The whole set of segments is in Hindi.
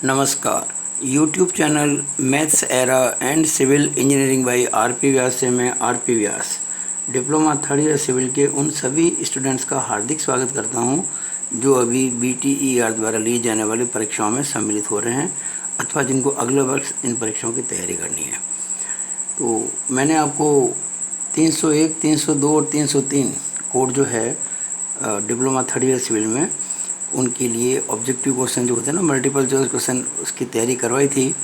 नमस्कार। YouTube channel maths era and civil engineering by R P. Vyas से मैं R P. Vyas diploma third year civil के उन सभी स्टूडेंट्स का हार्दिक स्वागत करता हूं जो अभी BTER द्वारा ली जाने वाली परीक्षाओं में सम्मिलित हो रहे हैं अथवा जिनको अगले वर्ष इन परीक्षाओं की तैयारी करनी है। तो मैंने आपको 301, 302 और 303 कोड जो है डिप्लोमा थर्ड ईयर सिविल में उनके लिए ऑब्जेक्टिव क्वेश्चन जो होते हैं ना, मल्टीपल चॉइस क्वेश्चन, उसकी तैयारी करवाई थी।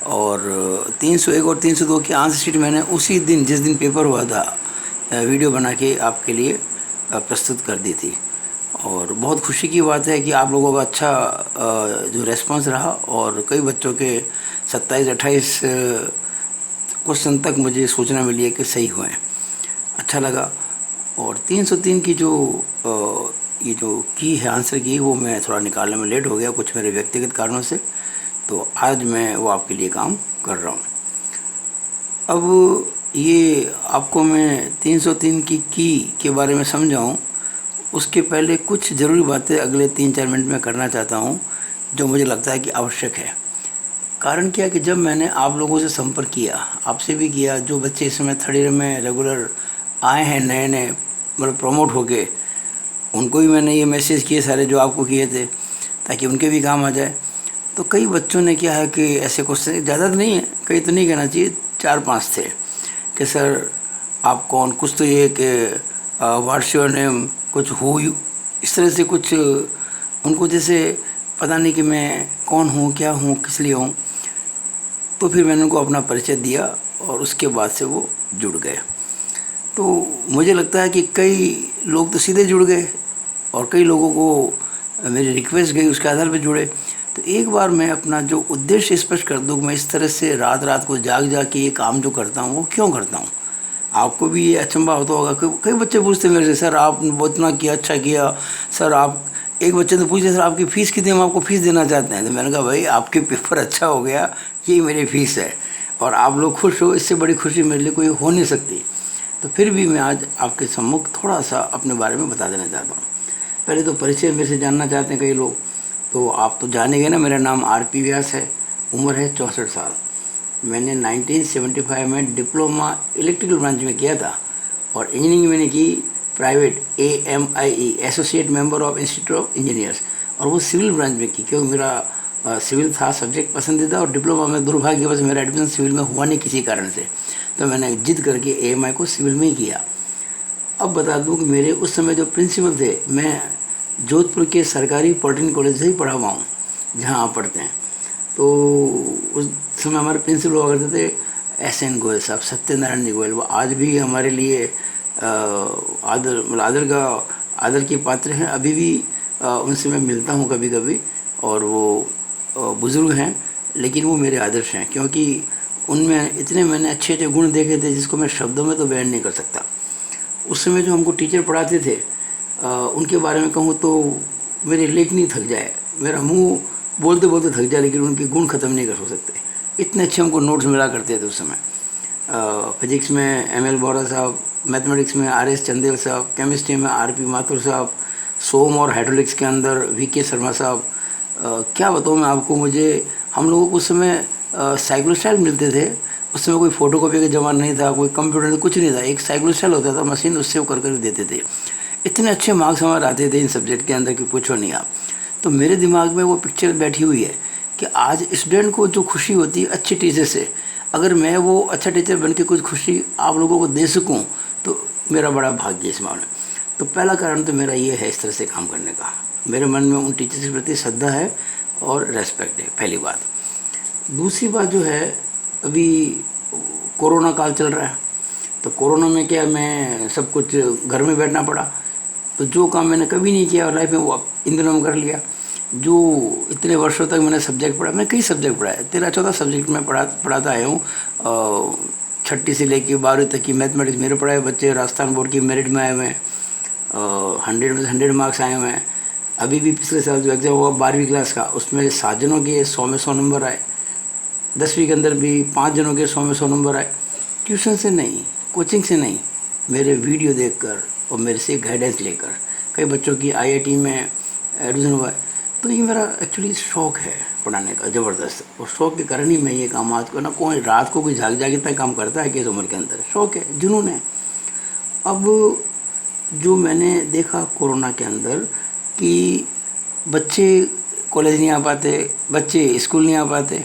और 301 और 302 की आंसर शीट मैंने उसी दिन जिस दिन पेपर हुआ था वीडियो बना के आपके लिए प्रस्तुत कर दी थी। और बहुत खुशी की बात है कि आप लोगों का अच्छा जो रेस्पॉन्स रहा और कई बच्चों के 27-28 क्वेश्चन तक मुझे सूचना मिली है कि सही हुए, अच्छा लगा। और 303 की जो ये जो की है आंसर की, वो मैं थोड़ा निकालने में लेट हो गया कुछ मेरे व्यक्तिगत कारणों से, तो आज मैं वो आपके लिए काम कर रहा हूँ। अब ये आपको मैं 303 की के बारे में समझाऊँ उसके पहले कुछ ज़रूरी बातें अगले 3-4 मिनट में करना चाहता हूँ जो मुझे लगता है कि आवश्यक है। कारण क्या है कि जब मैंने आप लोगों से संपर्क किया, आपसे भी किया, जो बच्चे इस समय थर्ड ईयर में रेगुलर आए हैं नए नए, मतलब प्रमोट हो गए, उनको भी मैंने ये मैसेज किए सारे जो आपको किए थे ताकि उनके भी काम आ जाए। तो कई बच्चों ने क्या है कि ऐसे क्वेश्चन, ज़्यादा तो नहीं है, कई तो नहीं कहना चाहिए, 4-5 थे कि सर आप कौन, कुछ तो ये कि व्हाट्स योर नेम, कुछ हु यू, इस तरह से कुछ उनको जैसे पता नहीं कि मैं कौन हूँ, क्या हूँ, किस लिए हूँ। तो फिर मैंने उनको अपना परिचय दिया और उसके बाद से वो जुड़ गए। तो मुझे लगता है कि कई लोग तो सीधे जुड़ गए और कई लोगों को मेरी रिक्वेस्ट गई, उसके आधार पर जुड़े। तो एक बार मैं अपना जो उद्देश्य स्पष्ट कर दूँ, मैं इस तरह से रात रात को जाग जाग के ये काम जो करता हूँ वो क्यों करता हूँ। आपको भी ये अचंभा होता होगा। कई बच्चे पूछते मेरे से, सर आपने बहुत इतना किया, अच्छा किया सर आप। एक बच्चे ने पूछा, सर आपकी फ़ीस कितनी, हम आपको फ़ीस देना चाहते हैं। तो मैंने कहा भाई आपके पेपर अच्छा हो गया, ये मेरी फ़ीस है और आप लोग खुश हो, इससे बड़ी खुशी मेरे लिए कोई हो नहीं सकती। तो फिर भी मैं आज आपके सम्मुख थोड़ा सा अपने बारे में बता देना चाहता हूँ। पहले तो परिचय मेरे से जानना चाहते हैं कई लोग, तो आप तो जानेंगे ना, मेरा नाम आर.पी. व्यास है, उम्र है 64 साल। मैंने 1975 में डिप्लोमा इलेक्ट्रिकल ब्रांच में किया था और इंजीनियरिंग मैंने की private AMIE, associate member of institute of engineers, और वो सिविल ब्रांच में की क्योंकि मेरा सिविल था सब्जेक्ट पसंदीदा। और डिप्लोमा में दुर्भाग्यवश मेरा एडमिशन सिविल में हुआ नहीं किसी कारण से, तो मैंने जिद करके AMI को सिविल में ही किया। अब बता दूं कि मेरे उस समय जो प्रिंसिपल थे, मैं जोधपुर के सरकारी पॉलिटेक्निक कॉलेज से ही पढ़ा हुआ हूँ जहाँ आप पढ़ते हैं। तो उस समय हमारे प्रिंसिपल हुआ करते थे SN गोयल साहब, सत्यनारायण जी गोयल। वो आज भी हमारे लिए आदर, मतलब आदर के पात्र हैं। अभी भी उनसे मैं मिलता हूँ कभी कभी, और वो बुज़ुर्ग हैं लेकिन वो मेरे आदर्श हैं क्योंकि उनमें इतने मैंने अच्छे अच्छे गुण देखे थे जिसको मैं शब्दों में तो बयान नहीं कर सकता। उस समय जो हमको टीचर पढ़ाते थे उनके बारे में कहूँ तो मेरी लेखनी थक जाए, मेरा मुंह बोलते बोलते थक जाए, लेकिन उनके गुण ख़त्म नहीं कर सकते। इतने अच्छे हमको नोट्स मिला करते थे उस समय। फिजिक्स में ML बोरा साहब, मैथमेटिक्स में RS चंदेल साहब, केमिस्ट्री में RP माथुर साहब, सोम और हाइड्रोलिक्स के अंदर VK शर्मा साहब। क्या बताऊँ मैं आपको, मुझे हम लोगों को उस समय साइक्लोस्टाइल मिलते थे। उस समय कोई फ़ोटोकॉपी का ज़माना नहीं था, कोई कंप्यूटर नहीं, कुछ नहीं था। एक साइक्लोस्टाइल होता था मशीन, उससे वो कर देते थे। इतने अच्छे मार्क्स हमारे आते थे इन सब्जेक्ट के अंदर कि पूछो नहीं आप। तो मेरे दिमाग में वो पिक्चर बैठी हुई है कि आज स्टूडेंट को जो खुशी होती है अच्छे टीचर से, अगर मैं वो अच्छा टीचर बन के कुछ खुशी आप लोगों को दे सकूं तो मेरा बड़ा भाग्य है इस मामले में। तो पहला कारण तो मेरा ये है इस तरह से काम करने का, मेरे मन में उन टीचर्स के प्रति श्रद्धा है और रेस्पेक्ट है, पहली बात। दूसरी बात जो है, अभी कोरोना काल चल रहा है, तो कोरोना में क्या, मैं सब कुछ घर में बैठना पड़ा। तो जो काम मैंने कभी नहीं किया लाइफ में वो इन दिनों में कर लिया। जो इतने वर्षों तक मैंने सब्जेक्ट पढ़ा, मैं कई सब्जेक्ट पढ़ाए, 13-14 सब्जेक्ट में पढ़ाता आया हूँ। छठी से लेकर 12वीं तक की मैथमेटिक्स मेरे पढ़ाए बच्चे राजस्थान बोर्ड की मेरिट में आए हुए हैं, 100 में से 100 मार्क्स आए हुए हैं। अभी भी पिछले साल जो एग्ज़ाम हुआ 12वीं क्लास का, उसमें 7 जनों के 100 में 100 नंबर आए। 10वीं के अंदर भी 5 जनों के 100 में 100 नंबर आए। ट्यूशन से नहीं, कोचिंग से नहीं, मेरे वीडियो देखकर और मेरे से गाइडेंस लेकर। कई बच्चों की IIT में एडमिशन हुआ है। तो ये मेरा एक्चुअली शौक़ है पढ़ाने का ज़बरदस्त, और शौक़ के कारण ही मैं ये काम आज को ना, कोई रात को कोई जाग जाग इतना काम करता है कि इस उम्र के अंदर, शौक़ है, जुनून है। अब जो मैंने देखा कोरोना के अंदर कि बच्चे कॉलेज नहीं आ पाते, बच्चे स्कूल नहीं आ पाते,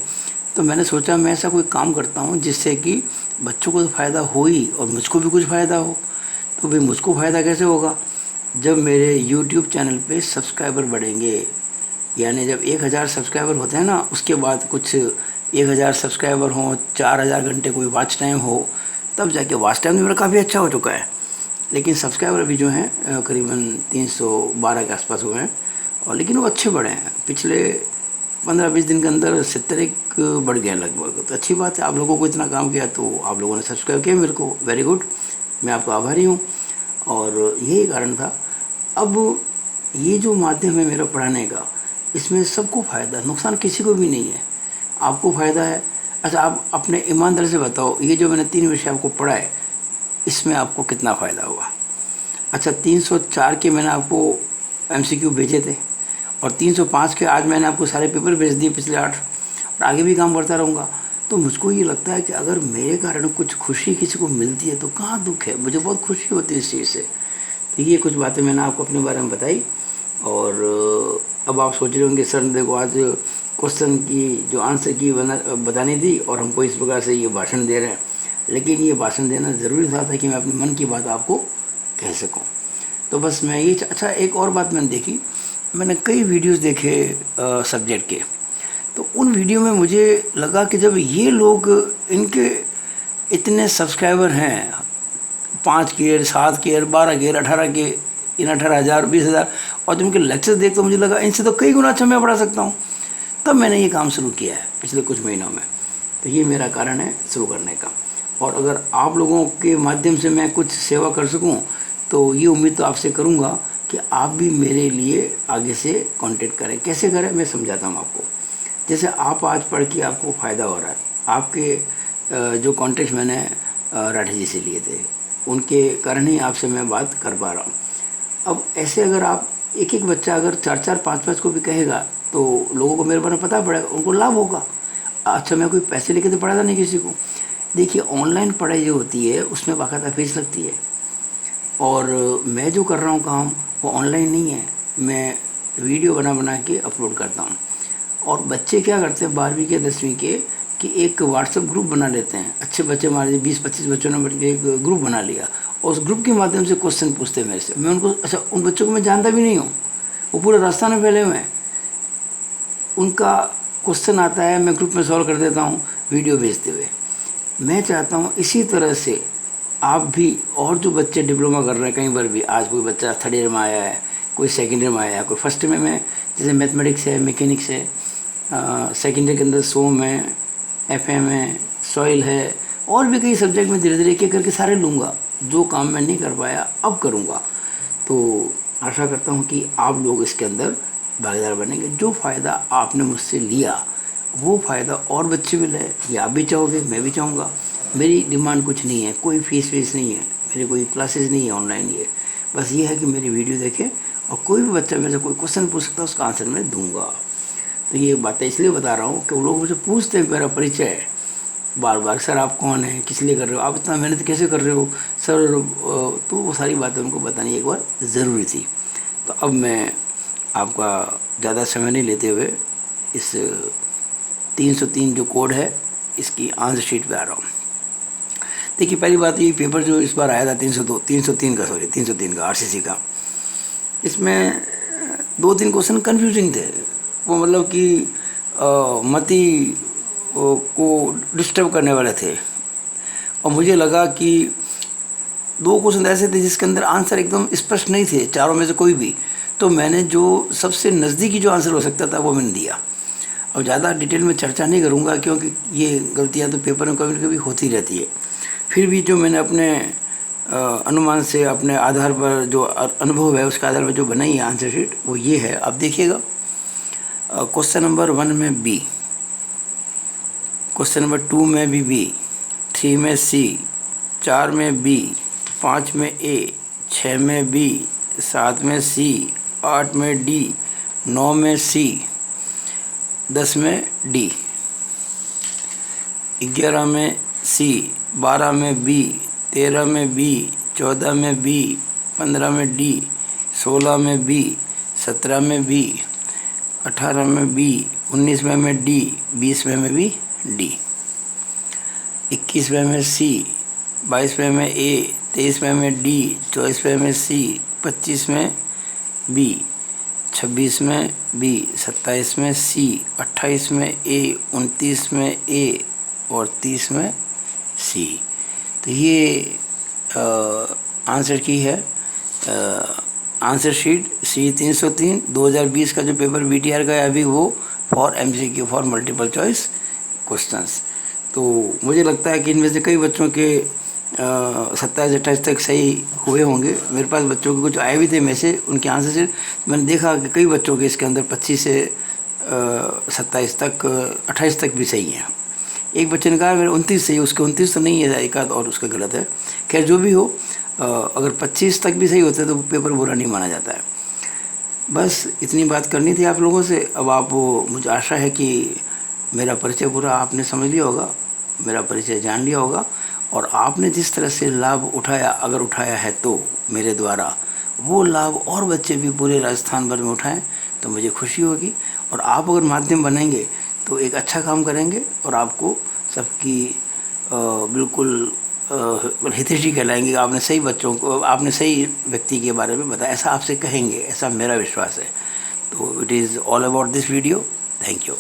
तो मैंने सोचा मैं ऐसा कोई काम करता हूँ जिससे कि बच्चों को तो फ़ायदा हो ही और मुझको भी कुछ फ़ायदा हो। तो भाई मुझको फ़ायदा कैसे होगा? जब मेरे यूट्यूब चैनल पे सब्सक्राइबर बढ़ेंगे, यानी जब 1000 सब्सक्राइबर होते हैं ना, उसके बाद कुछ 1000 सब्सक्राइबर हों, 4000 घंटे कोई वॉच टाइम हो, तब जाके वॉच टाइम मेरा काफ़ी अच्छा हो चुका है। लेकिन सब्सक्राइबर अभी जो हैं करीबन 312 के आसपास हुए हैं, और लेकिन वो अच्छे बढ़े हैं। पिछले 15-20 दिन के अंदर 71 बढ़ गया लगभग। तो अच्छी बात है, आप लोगों को इतना काम किया तो आप लोगों ने सब्सक्राइब किया मेरे को, वेरी गुड, मैं आपका आभारी हूँ। और यही कारण था। अब ये जो माध्यम है मेरा पढ़ाने का, इसमें सबको फ़ायदा, नुकसान किसी को भी नहीं है। आपको फ़ायदा है। अच्छा, आप अपने ईमानदारी से बताओ, ये जो मैंने 3 विषय आपको पढ़ाए, इसमें आपको कितना फ़ायदा हुआ? अच्छा, 304 के मैंने आपको MCQ भेजे थे, और 305 के आज मैंने आपको सारे पेपर भेज दिए, पिछले 8, और आगे भी काम करता रहूँगा। तो मुझको ये लगता है कि अगर मेरे कारण कुछ खुशी किसी को मिलती है तो कहाँ दुःख है, मुझे बहुत खुशी होती है इस चीज़ से। तो ये कुछ बातें मैंने आपको अपने बारे में बताई। और अब आप सोच रहे होंगे, सर ने देखो आज क्वेश्चन की जो आंसर की बतानी थी और हमको इस प्रकार से ये भाषण दे रहे हैं। लेकिन ये भाषण देना ज़रूरी था ताकि मैं अपने मन की बात आपको कह सकूं। तो बस मैं ये अच्छा, एक और बात मैंने देखी, मैंने कई वीडियोस देखे सब्जेक्ट के, तो उन वीडियो में मुझे लगा कि जब ये लोग, इनके इतने सब्सक्राइबर हैं, 5 के, 7 के, 12 के, 18 के, इन 18,000, 20,000, और जब उनके लेक्चर देख तो मुझे लगा इनसे तो कई गुना अच्छा मैं पढ़ा सकता हूँ। तब मैंने ये काम शुरू किया है पिछले कुछ महीनों में। तो ये मेरा कारण है शुरू करने का। और अगर आप लोगों के माध्यम से मैं कुछ सेवा कर सकूं, तो ये उम्मीद तो आपसे करूंगा कि आप भी मेरे लिए आगे से कांटेक्ट करें। कैसे करें मैं समझाता हूं आपको। जैसे आप आज पढ़ के आपको फ़ायदा हो रहा है, आपके जो कॉन्टेक्ट मैंने राठी जी से लिए थे, उनके कारण ही आपसे मैं बात कर पा रहा हूँ। अब ऐसे अगर आप एक एक बच्चा अगर 4-4, 5-5 को भी कहेगा तो लोगों को मेरे बारे में पता पड़ेगा, उनको लाभ होगा। अच्छा, मैं कोई पैसे लेके तो पढ़ाता नहीं किसी को। देखिए, ऑनलाइन पढ़ाई जो होती है उसमें बाकायदा फीस लगती है, और मैं जो कर रहा हूँ काम वो ऑनलाइन नहीं है, मैं वीडियो बना बना के अपलोड करता हूँ। और बच्चे क्या करते हैं 12वीं के 10वीं के, कि एक व्हाट्सएप ग्रुप बना लेते हैं। अच्छे बच्चे, मान लीजिए 20-25 बच्चों ने मिलकर एक ग्रुप बना लिया, और उस ग्रुप के माध्यम से क्वेश्चन पूछते हैं मेरे से। मैं उनको, अच्छा, उन बच्चों को मैं जानता भी नहीं हूँ, वो पूरे रास्ता में फैले हुए हैं, उनका क्वेश्चन आता है, मैं ग्रुप में सॉल्व कर देता हूँ वीडियो भेजते हुए। मैं चाहता हूँ इसी तरह से आप भी, और जो बच्चे डिप्लोमा कर रहे हैं, कहीं पर भी, आज कोई बच्चा 3rd ईयर में आया है, कोई 2nd ईयर में आया है, कोई 1st ईयर में, जैसे मैथमेटिक्स है, मैकेनिक्स है, 2nd ईयर के अंदर सोम है, FM है, सॉइल है, और भी कई सब्जेक्ट में धीरे धीरे एक एक करके सारे लूँगा। जो काम मैं नहीं कर पाया अब करूँगा। तो आशा करता हूँ कि आप लोग इसके अंदर भागीदार बनेंगे। जो फ़ायदा आपने मुझसे लिया वो फ़ायदा और बच्चे भी लें, ये आप भी चाहोगे, मैं भी चाहूँगा। मेरी डिमांड कुछ नहीं है, कोई फीस नहीं है, मेरी कोई क्लासेस नहीं है ऑनलाइन। ये बस ये है कि मेरी वीडियो देखें, और कोई भी बच्चा मेरे से कोई क्वेश्चन पूछ सकता है, उसका आंसर मैं दूंगा। तो ये बातें इसलिए बता रहा हूँ कि वो लोग मुझे पूछते हैं, मेरा परिचय बार बार, सर आप कौन हैं, किस लिए कर रहे हो, आप इतना मेहनत कैसे कर रहे हो सर, तो वो सारी बातें उनको बतानी एक बार ज़रूरी थी। तो अब मैं आपका ज़्यादा समय नहीं लेते हुए इस 303 जो कोड है इसकी आंसर शीट पे आ रहा हूँ। देखिए, पहली बात, ये पेपर जो इस बार आया था 303 का RCC का, इसमें 2-3 क्वेश्चन कन्फ्यूजिंग थे। वो मतलब कि मति को डिस्टर्ब करने वाले थे, और मुझे लगा कि 2 क्वेश्चन ऐसे थे जिसके अंदर आंसर एकदम स्पष्ट नहीं थे, चारों में से कोई भी। तो मैंने जो सबसे नज़दीकी जो आंसर हो सकता था वो मैंने दिया। अब ज़्यादा डिटेल में चर्चा नहीं करूँगा, क्योंकि ये गलतियाँ तो पेपर में कभी कभी होती रहती है। फिर भी जो मैंने अपने अनुमान से, अपने आधार पर, जो अनुभव है उसके आधार पर जो बनाई है आंसर शीट, वो ये है। आप देखिएगा, क्वेश्चन नंबर 1 में B, क्वेश्चन नंबर 2 में भी B, 3 में C, 4 में B, 5 में A, 6 में B, 7 में C, 8 में D, 9 में C, 10 में डी, 11 में सी, 12 में बी, 13 में बी, 14 में बी, 15 में डी, 16 में बी, 17 में बी, 18 में बी, 19 में डी, 20 में भी डी, 21 में सी, 22 में ए, 23 में डी, 24 में सी, 25 में बी, 26 में बी, 27 में सी, 28 में ए, 29 में ए और 30 में सी। तो ये आंसर की है आंसर शीट सी 303 2020 का जो पेपर BTR का है अभी, वो for MCQ for multiple choice questions. तो मुझे लगता है कि इनमें से कई बच्चों के 27-28 तक सही हुए होंगे। मेरे पास बच्चों के कुछ आए भी थे मैसेज, उनके आंसर से मैंने देखा कि कई बच्चों के इसके अंदर 25 से 27 तक 28 तक भी सही है। एक बच्चे ने कहा मेरे 29 सही है, उसके 29 तो नहीं है, एक आध और उसका गलत है। खैर जो भी हो, अगर 25 तक भी सही होता है तो पेपर बुरा नहीं माना जाता है। बस इतनी बात करनी थी आप लोगों से। अब आप मुझे आशा है कि मेरा परिचय पूरा आपने समझ लिया होगा, मेरा परिचय जान लिया होगा, और आपने जिस तरह से लाभ उठाया, अगर उठाया है तो मेरे द्वारा, वो लाभ और बच्चे भी पूरे राजस्थान भर में उठाएं तो मुझे खुशी होगी। और आप अगर माध्यम बनेंगे तो एक अच्छा काम करेंगे और आपको सबकी बिल्कुल हितैषी कहलाएंगे। आपने सही बच्चों को, आपने सही व्यक्ति के बारे में बताया, ऐसा आपसे कहेंगे, ऐसा मेरा विश्वास है। तो it is all about this video. Thank you.